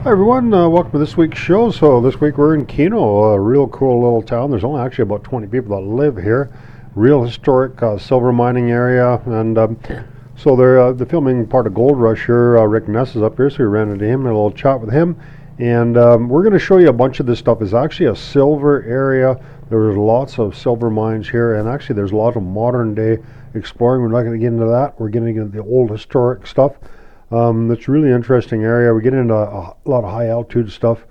Hi everyone, welcome to this week's show. So this week we're in Keno, a real cool little town. There's only actually about 20 people that live here. Real historic silver mining area, and so they're filming part of Gold Rush here. Rick Ness is up here, so we ran into him, had a little chat with him, and we're going to show you a bunch of this stuff. It's actually a silver area. There's lots of silver mines here, and actually there's a lot of modern day exploring. We're not going to get into that. We're getting into the old historic stuff. It's a really interesting area. We get into a lot of high altitude stuff.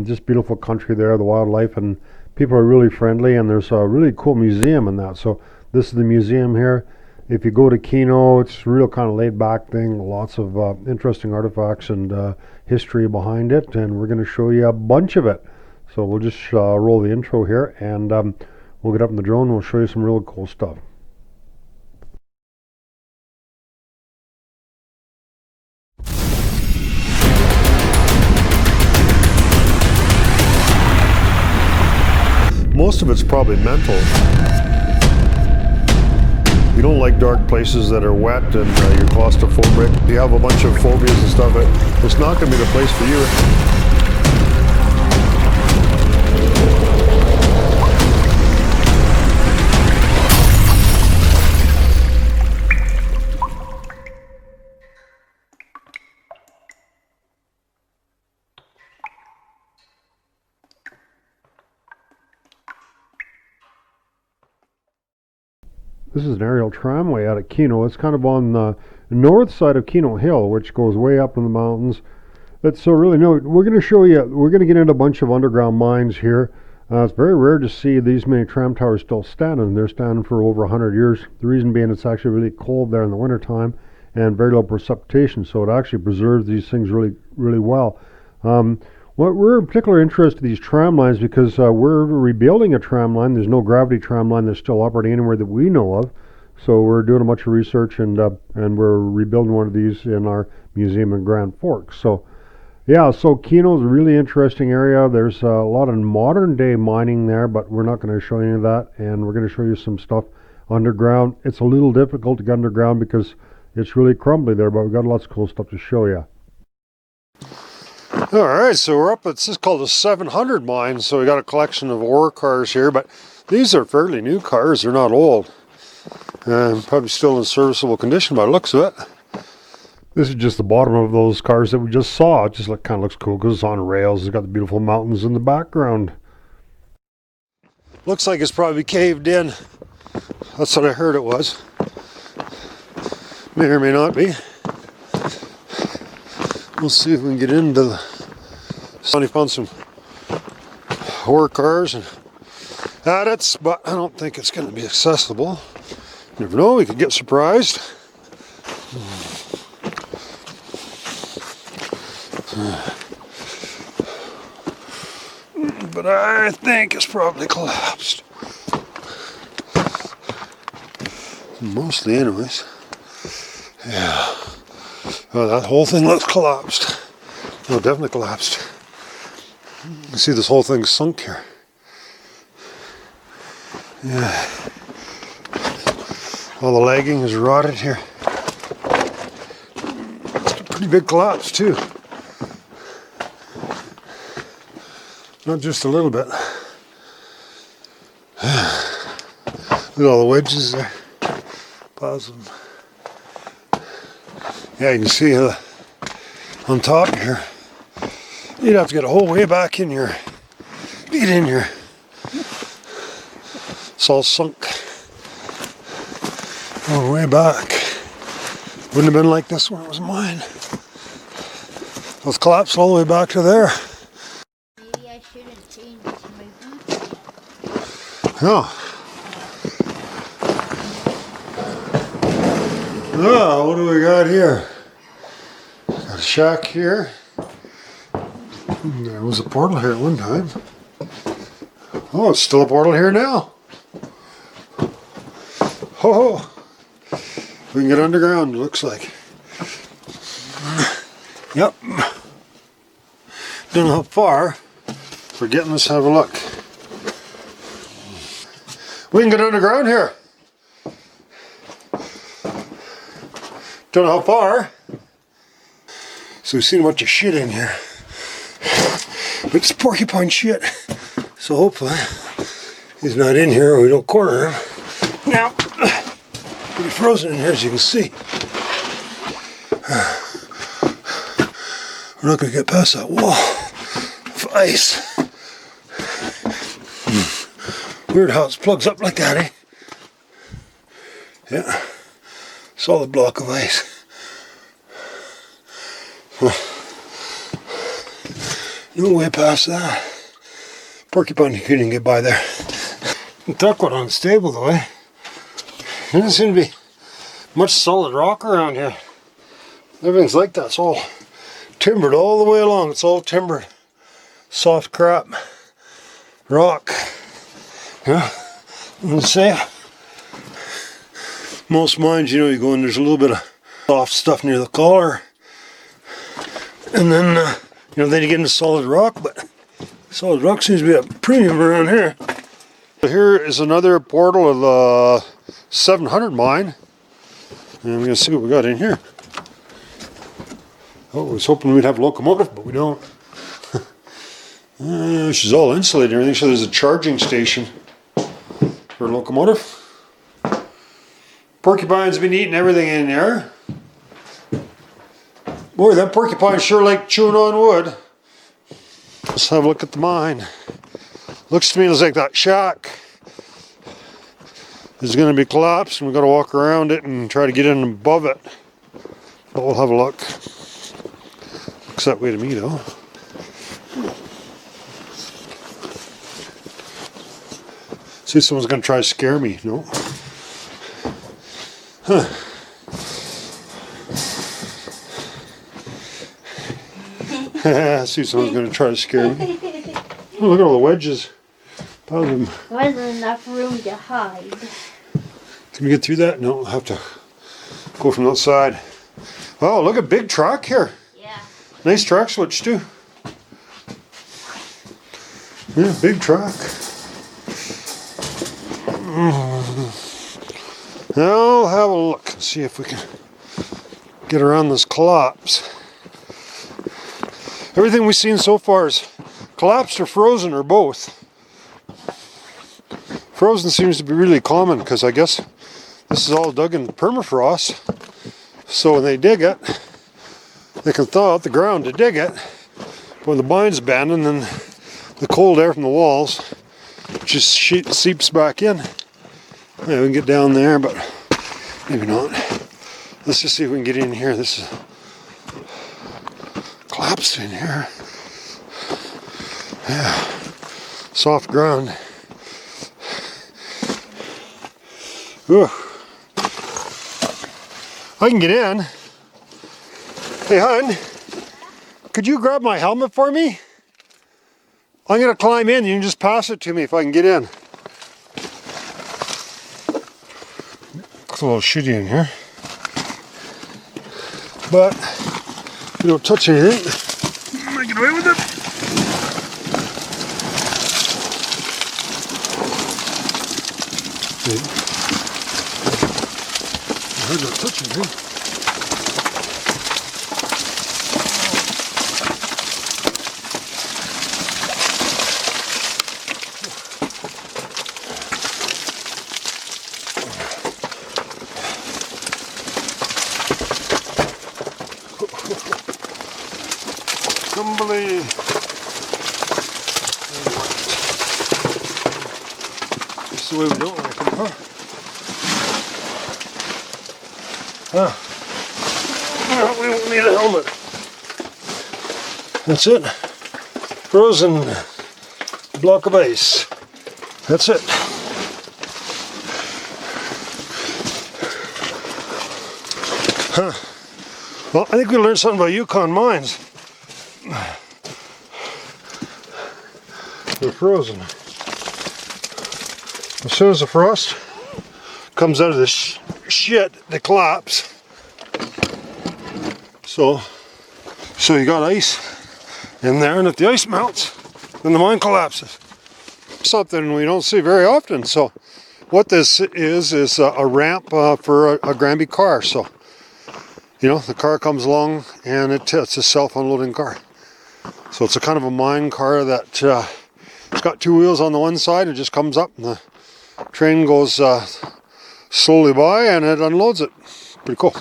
Just beautiful country there, the wildlife, and people are really friendly, and there's a really cool museum in that. So this is the museum here. If you go to Keno, it's a real kind of laid back thing, lots of interesting artifacts and history behind it, and we're going to show you a bunch of it. So we'll just roll the intro here, and we'll get up in the drone and we'll show you some really cool stuff. Most of it's probably mental. You don't like dark places that are wet and you're claustrophobic. You have a bunch of phobias and stuff. It's not going to be the place for you. This is an aerial tramway out of Keno. It's kind of on the north side of Keno Hill, which goes way up in the mountains. It's so really no. We're going to show you. We're going to get into a bunch of underground mines here. It's very rare to see these many tram towers still standing. They're standing for over 100 years. The reason being it's actually really cold there in the wintertime and very low precipitation, so it actually preserves these things really, really well. What we're in particular interested in these tram lines because we're rebuilding a tram line. There's no gravity tram line that's still operating anywhere that we know of. So we're doing a bunch of research and we're rebuilding one of these in our museum in Grand Forks. So yeah, so Keno's a really interesting area. There's a lot of modern day mining there, but we're not going to show you any of that. And we're going to show you some stuff underground. It's a little difficult to get underground because it's really crumbly there, but we've got lots of cool stuff to show you. All right, so we're up, it's just called the 700 mine, so we got a collection of ore cars here, but these are fairly new cars, they're not old. Probably still in serviceable condition by the looks of it. This is just the bottom of those cars that we just saw. It just kind of looks cool because it's on rails, it's got the beautiful mountains in the background. Looks like it's probably caved in. That's what I heard it was. May or may not be. We'll see if we can get into the sunny found some ore cars and adits, but I don't think it's going to be accessible. You never know, we could get surprised. But I think it's probably collapsed. Mostly anyways. Yeah. Oh, that whole thing looks collapsed. No, definitely collapsed. You see this whole thing's sunk here. Yeah. All the lagging is rotted here. It's a pretty big collapse too. Not just a little bit. Look at all the wedges there. Piles of them. Yeah, you can see on top here, you'd have to get a whole way back in here, get in here. It's all sunk all the way back. Wouldn't have been like this when it was mine. It was collapsed all the way back to there. Maybe I shouldn't change it to my boots. Oh. Oh, what do we got here? Got a shack here. There was a portal here at one time. Oh, it's still a portal here now. Oh, we can get underground, it looks like. Yep. Don't know how far. We're getting, let's have a look. We can get underground here. Don't know how far. So we've seen a bunch of shit in here. But it's porcupine shit. So hopefully he's not in here or we don't corner him. Now, pretty frozen in here as you can see. We're not going to get past that wall of ice. Weird how it plugs up like that, eh? Yeah. Solid block of ice. No way past that. Porcupine couldn't get by there. The duck went unstable though, eh? There doesn't seem to be much solid rock around here. Everything's like that. It's all timbered all the way along. It's all timbered. Soft crap. Rock. Yeah. I'm gonna say most mines, you know, you go in, there's a little bit of soft stuff near the collar. And then, you know, then you get into solid rock, but solid rock seems to be a premium around here. Here is another portal of the 700 mine. And we're going to see what we got in here. Oh, I was hoping we'd have a locomotive, but we don't. She's all insulated and everything, so there's a charging station for a locomotive. Porcupine's been eating everything in there. Boy, that porcupine sure like chewing on wood. Let's have a look at the mine. Looks to me like that shack is going to be collapsed and we've got to walk around it and try to get in above it. But we'll have a look. Looks that way to me though. See if someone's going to try to scare me. No. Huh. See if someone's going to try to scare me. Oh, look at all the wedges. There wasn't enough room to hide. Can we get through that? No, we'll have to go from the outside. Oh, look at big track here. Yeah. Nice track switch too. Yeah, big track. Now I'll have a look and see if we can get around this collapse. Everything we've seen so far is collapsed or frozen or both. Frozen seems to be really common because I guess this is all dug in permafrost. So when they dig it, they can thaw out the ground to dig it. But when the mine's abandoned, then the cold air from the walls just seeps back in. Yeah, we can get down there, but maybe not. Let's just see if we can get in here. This is collapsed in here. Yeah, soft ground. Ooh. I can get in. Hey, hon, could you grab my helmet for me? I'm gonna climb in. You can just pass it to me if I can get in. It's a little shitty in here, but you don't touch anything. I get away with it. I heard no touching here. Stumbly. This is the way we don't like them, huh? Well, we won't need a helmet. That's it. Frozen block of ice. That's it. Huh. Well, I think we learned something about Yukon mines. They're frozen. As soon as the frost comes out of this shit, they collapse. So you got ice in there, and if the ice melts, then the mine collapses. Something we don't see very often. So what this is a ramp for a Granby car. So, you know, the car comes along and it's a self-unloading car. So it's a kind of a mine car that it's got two wheels on the one side. It just comes up and the train goes slowly by and it unloads it. Pretty cool.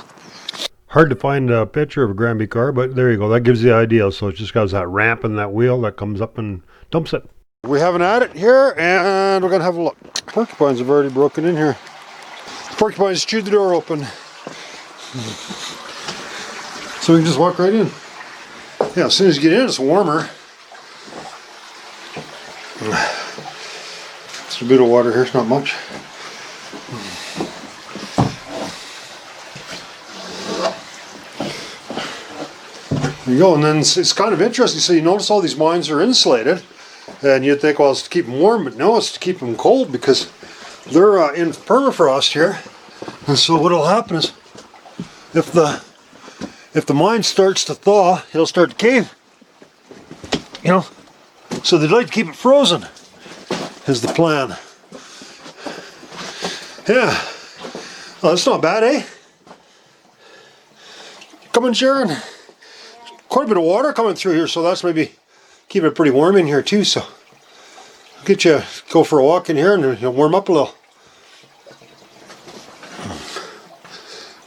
Hard to find a picture of a Granby car, but there you go. That gives you the idea. So it just got that ramp and that wheel that comes up and dumps it. We have an adit here and we're going to have a look. Porcupines have already broken in here. Porcupines chewed the door open. So we can just walk right in. Yeah, as soon as you get in, it's warmer. There's a bit of water here, it's not much. There you go, and then it's kind of interesting. So you notice all these mines are insulated, and you'd think, well, it's to keep them warm, but no, it's to keep them cold because they're in permafrost here. And so what'll happen is, if the mine starts to thaw, it'll start to cave. You know, so they'd like to keep it frozen. Is the plan. Yeah. Oh, that's not bad, eh? Coming, Sharon. Quite a bit of water coming through here, so that's maybe keeping it pretty warm in here too. So I'll get you go for a walk in here and you'll warm up a little.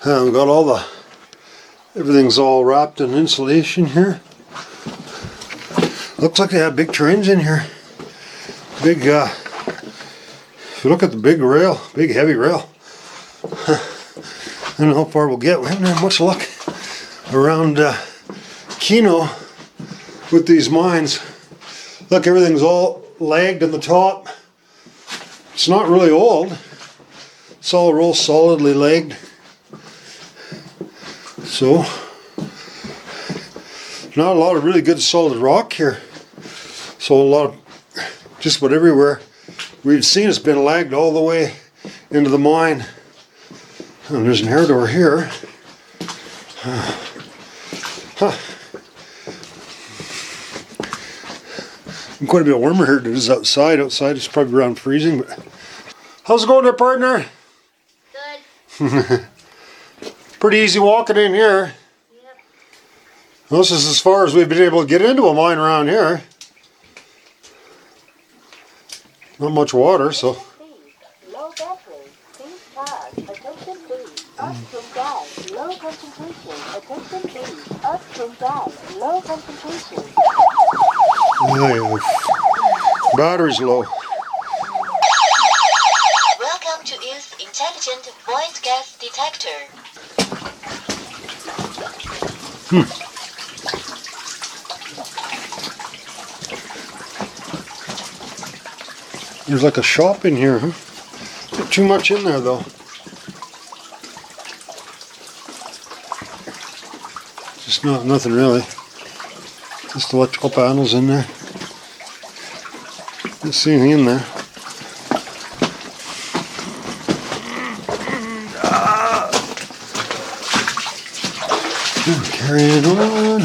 And we've got everything's all wrapped in insulation here. Looks like they have big trains in here. Big, if you look at the big rail, big heavy rail. I don't know how far we'll get. We haven't had much luck around Keno with these mines. Look, everything's all lagged in the top. It's not really old. It's all real solidly lagged. So, not a lot of really good solid rock here. So a lot of, just about everywhere we've seen it's been lagged all the way into the mine. And there's an air door here. Huh. Quite a bit warmer here than it is outside. Outside it's probably around freezing. But how's it going there, partner? Good. Pretty easy walking in here. Yep. Well, this is as far as we've been able to get into a mine around here. Not much water, so. Low battery, please charge. Attention please. Upstream gas, low concentration. Attention please. Upstream gas, low concentration. Yeah. Battery's low. Welcome to use intelligent void gas detector. There's like a shop in here, huh? Not too much in there though. Just nothing really. Just electrical panels in there. Don't see anything in there. Carrying on.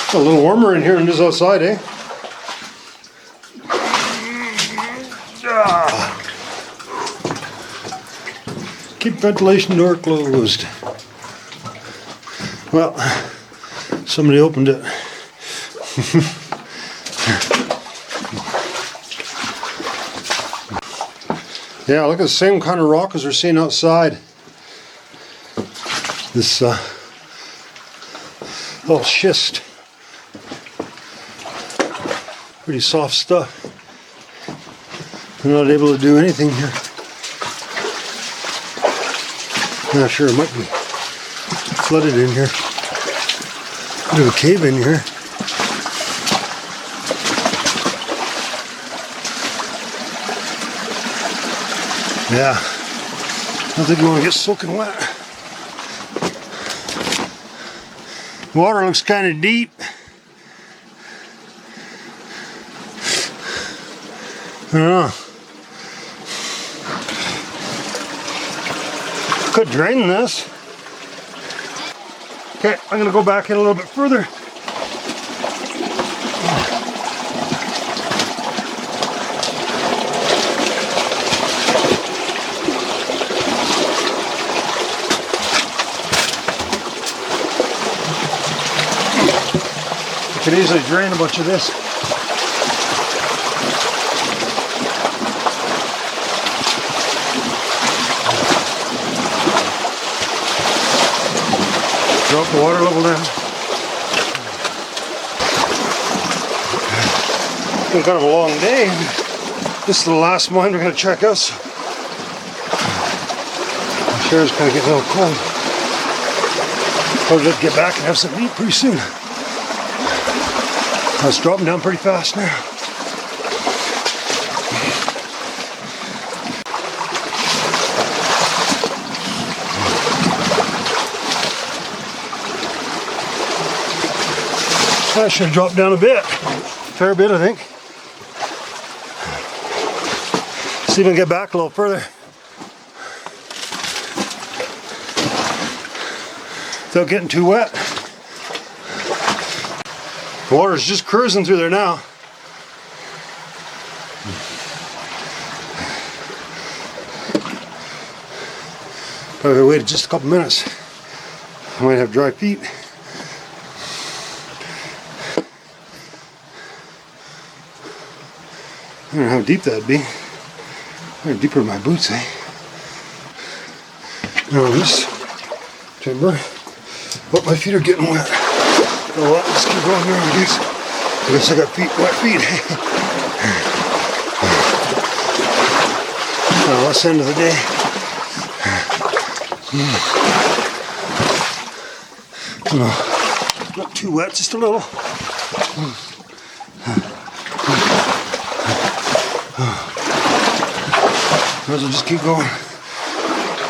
It's a little warmer in here than it is outside, eh? Keep ventilation door closed. Well, somebody opened it. Yeah, look at the same kind of rock as we're seeing outside. This little schist. Pretty soft stuff. I'm not able to do anything here. Not sure, it might be flooded in here. Bit of a cave in here. Yeah, I don't think you want to get soaking wet. Water looks kind of deep. I don't know. Could drain this. Okay, I'm going to go back in a little bit further. Could easily drain a bunch of this. Drop the water level down. It's been kind of a long day. This is the last mine we're going to check out. So I'm sure it's going to get a little cold. Probably have to get back and have some meat pretty soon. It's dropping down pretty fast now. That should have dropped down a bit. Fair bit, I think. See if I can get back a little further. Without getting too wet. The water's just cruising through there now. Probably waited just a couple minutes. I might have dry feet. I don't know how deep that'd be. Probably deeper than my boots, eh? Now this timber. But my feet are getting wet. Oh, well, let's keep going there, I guess I got wet feet. Well, that's the end of the day. Not too wet, just a little. Might as well just keep going.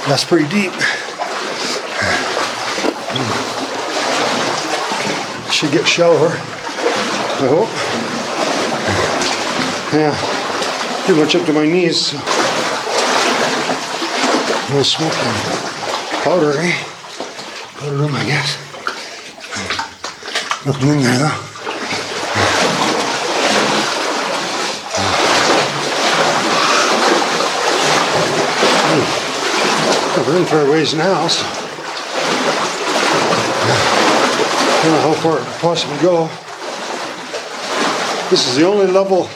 That's pretty deep. Should get shallower, I hope. Yeah, pretty much up to my knees. So. No smoking powder, eh? Powder room, I guess. Nothing in there though. We're in for a ways now, so I don't know how far it could possibly go. This is the only level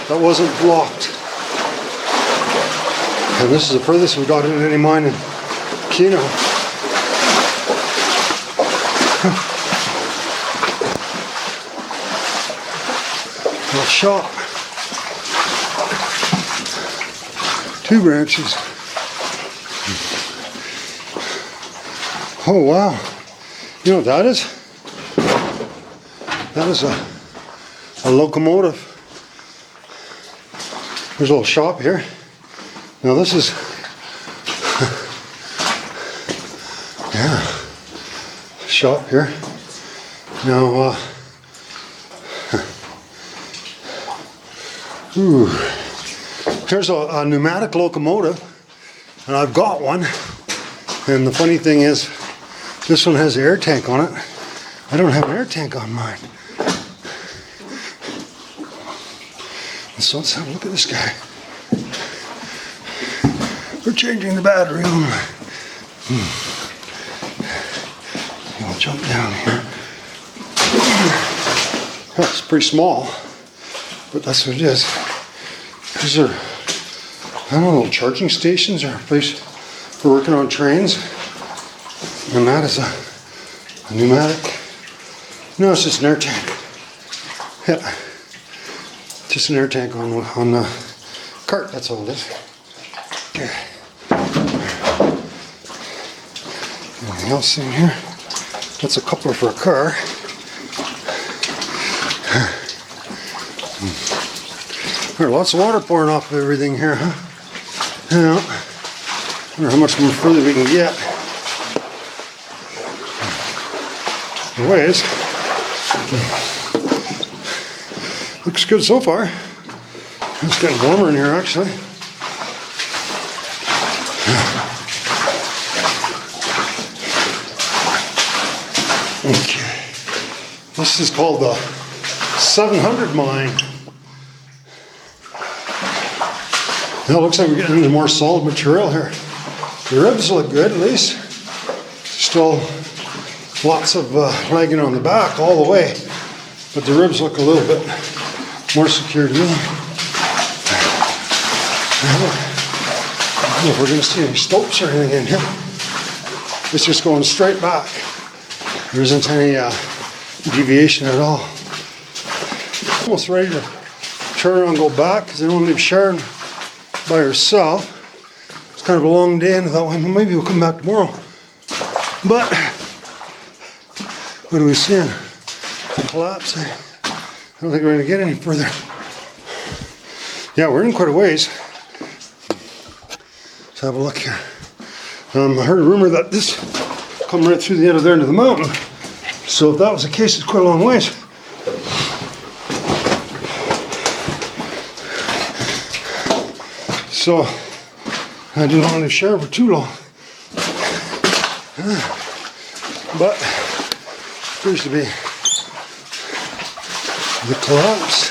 that wasn't blocked. And this is the furthest we got into any mine in Keno. Well, shot. 2 branches. Oh wow, you know what that is? That is a locomotive. There's a little shop here. Now this is, yeah, shop here. Now, here's a pneumatic locomotive, and I've got one. And the funny thing is, this one has an air tank on it. I don't have an air tank on mine. So let's have a look at this guy. We're changing the battery on mine. I'll jump down here. Oh, it's pretty small, but that's what it is. These are, I don't know, charging stations or a place for working on trains. And that is a pneumatic. No, it's just an air tank. Yeah, just an air tank on the cart. That's all it is. Okay. Anything else in here? That's a coupler for a car. There's lots of water pouring off of everything here, huh? Yeah. I wonder how much more further we can get. Anyways, looks good so far. It's getting warmer in here actually. Okay, this is called the 700 mine. Now it looks like we're getting into more solid material here. The ribs look good at least. Still lots of lagging on the back all the way. but the ribs look a little bit more secure to me. I don't know if we're going to see any stopes or anything in here. It's just going straight back. There isn't any deviation at all. Almost ready to turn around and go back because I don't want to leave Sharon by herself. It's kind of a long day, and I thought, well, maybe we'll come back tomorrow. But what are we seeing? Collapse. I don't think we're going to get any further. Yeah, we're in quite a ways. Let's have a look here. I heard a rumor that this come right through the other end of the mountain. So if that was the case, it's quite a long ways. So I didn't want to leave Sharon for too long. But appears to be the collapse.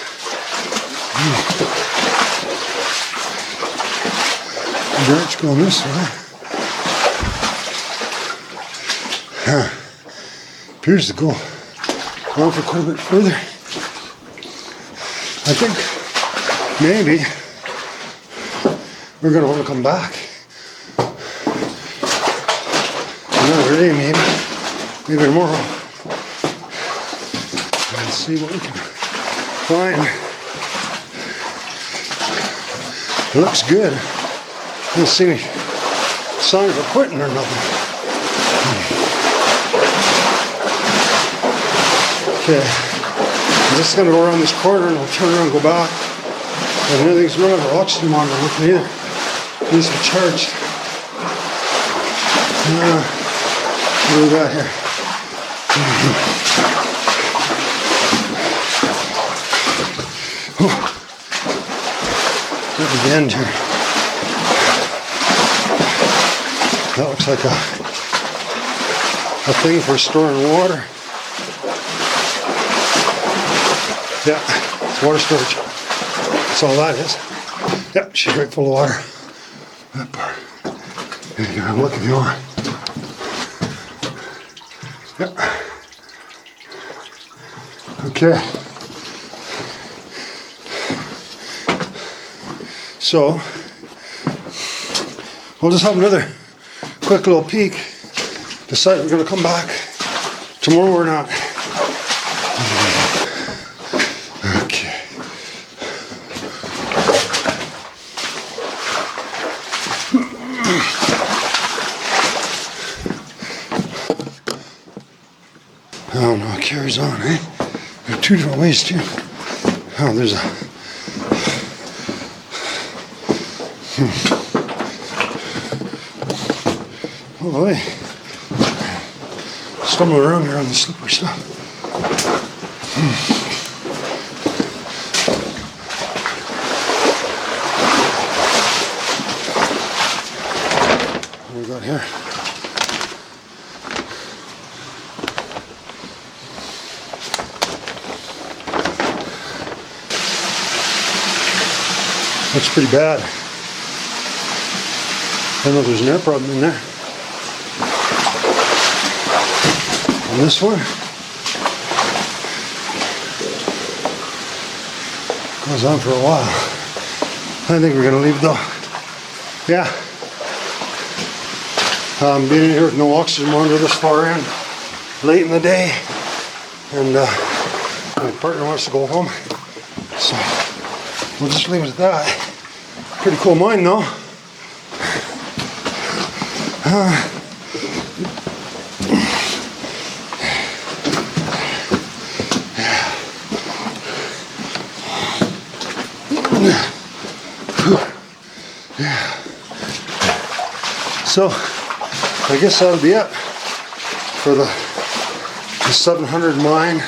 The branch going this way. Appears to go on for quite a bit further. I think maybe we're going to want to come back another day, maybe tomorrow, and see what we can find. It looks good. I don't see any signs of quitting or nothing. Okay, I'm just going to go around this corner and I'll turn around and go back. And everything's running our oxygen monitor with me either. Needs to be charged. What do we got here? Look at the end here. That looks like a thing for storing water. Yeah, it's water storage. That's all that is. Yep, she's right full of water. That part. You can have a look if you want. Yep. Okay. So, we'll just have another quick little peek. Decide we're going to come back tomorrow or not. Oh no, it carries on, eh? There are two different ways too. Oh, there's a... Oh, boy. Stumbling around here on the slippery stuff. What do we got here? Looks pretty bad. I know there's an air problem in there. And this one goes on for a while. I think we're going to leave though. Yeah. Being in here with no oxygen monitor this far in, late in the day, and my partner wants to go home, so we'll just leave it at that. Pretty cool mine though. So I guess that'll be it for the 700 mine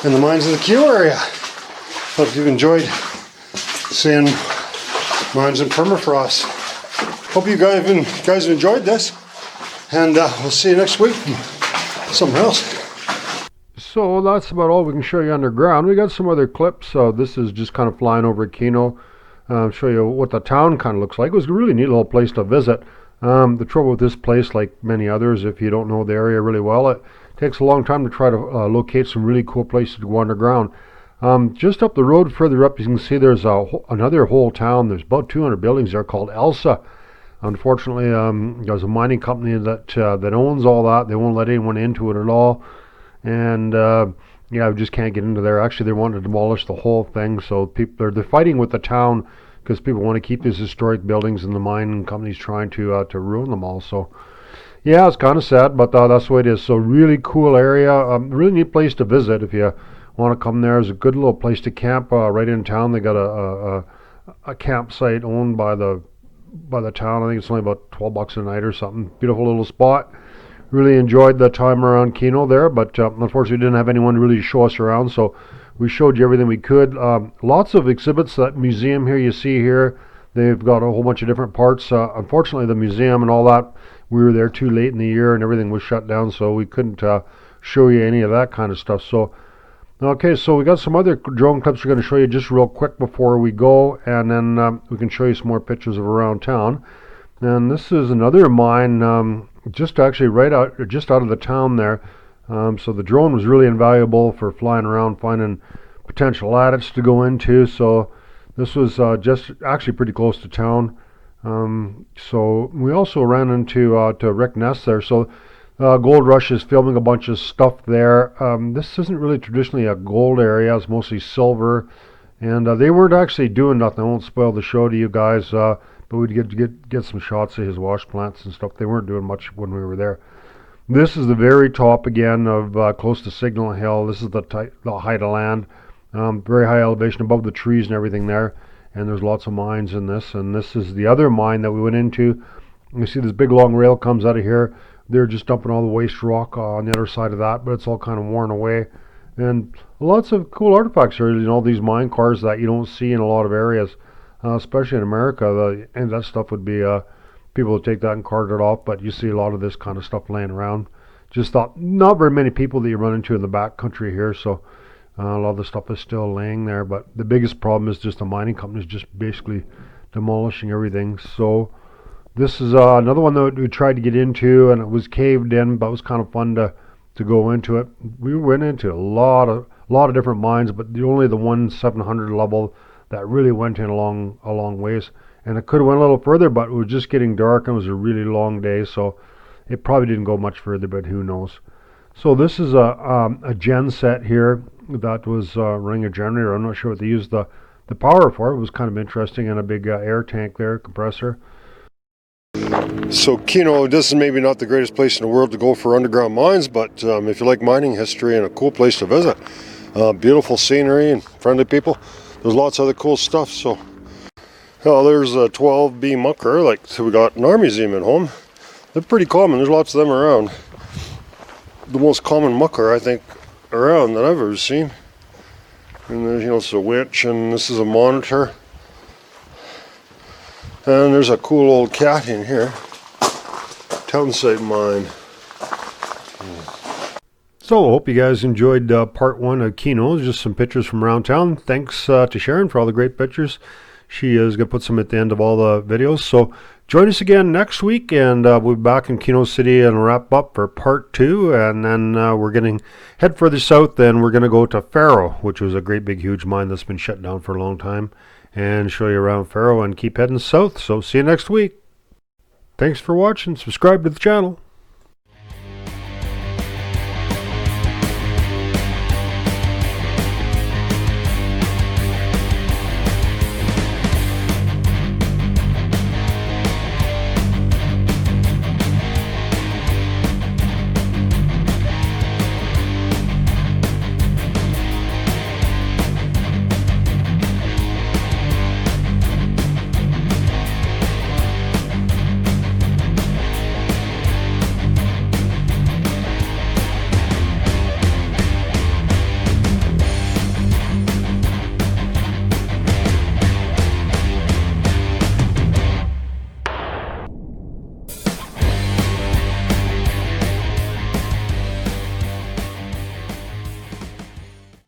and the mines in the Keno area. Hope you've enjoyed seeing mines in permafrost. Hope you guys have enjoyed this, and we'll see you next week. Something else. So that's about all we can show you underground. We got some other clips. This is just kind of flying over Keno. Show you what the town kind of looks like. It was a really neat little place to visit. The trouble with this place, like many others, if you don't know the area really well, it takes a long time to try to locate some really cool places to go underground. Just up the road, further up, you can see there's another whole town. There's about 200 buildings there called Elsa. Unfortunately, there's a mining company that owns all that. They won't let anyone into it at all, and yeah, we just can't get into there. Actually, they want to demolish the whole thing, so they're fighting with the town because people want to keep these historic buildings, and the mining company's trying to ruin them all. So yeah, it's kind of sad, but that's the way it is. So really cool area, really neat place to visit if you want to come there. It's a good little place to camp right in town. They got a campsite owned by the town. I think it's only about $12 a night or something. Beautiful little spot. Really enjoyed the time around Keno there, but unfortunately didn't have anyone to really show us around, so we showed you everything we could. Lots of exhibits. That museum here you see here, they've got a whole bunch of different parts. Unfortunately, the museum and all that, we were there too late in the year and everything was shut down, so we couldn't show you any of that kind of stuff. So okay, so we got some other drone clips we're going to show you just real quick before we go, and then we can show you some more pictures of around town. And this is another mine, just actually just out of the town there. So the drone was really invaluable for flying around, finding potential adits to go into. So this was just actually pretty close to town. So we also ran into to Rick Ness there. So Gold Rush is filming a bunch of stuff there. This isn't really traditionally a gold area. It's mostly silver. And they weren't actually doing nothing. I won't spoil the show to you guys. But we'd get some shots of his wash plants and stuff. They weren't doing much when we were there. This is the very top again of close to Signal Hill. This is the height of land. Very high elevation above the trees and everything there. And there's lots of mines in this. And this is the other mine that we went into. You see this big long rail comes out of here. They're just dumping all the waste rock on the other side of that, but it's all kind of worn away. And lots of cool artifacts here. You know, these mine cars that you don't see in a lot of areas, especially in America. And that stuff would be people would take that and cart it off, but you see a lot of this kind of stuff laying around. Just not very many people that you run into in the back country here, so a lot of the stuff is still laying there. But the biggest problem is just the mining companies just basically demolishing everything. So this is another one that we tried to get into, and it was caved in, but it was kind of fun to go into it. We went into a lot of different mines, but only the 700 level that really went in a long ways. And it could have went a little further, but it was just getting dark and it was a really long day, so it probably didn't go much further, but who knows. So this is a gen set here that was running a generator. I'm not sure what they used the power for. It was kind of interesting, and a big air tank there, compressor. So Keno, this is maybe not the greatest place in the world to go for underground mines, but if you like mining history and a cool place to visit, beautiful scenery and friendly people, there's lots of other cool stuff. So there's a 12B mucker like we got in our museum at home. They're pretty common. There's lots of them around. The most common mucker I think around that I've ever seen. And there's, it's a winch, and this is a monitor. And there's a cool old cat in here. Townsite mine. So I hope you guys enjoyed part one of Keno. Just some pictures from around town. Thanks to Sharon for all the great pictures. She is going to put some at the end of all the videos. So join us again next week, and we'll be back in Keno City and wrap up for part two. And then we're going to head further south, and we're going to go to Faro, which was a great big huge mine that's been shut down for a long time, and show you around Faro and keep heading south. So see you next week. Thanks for watching. Subscribe to the channel.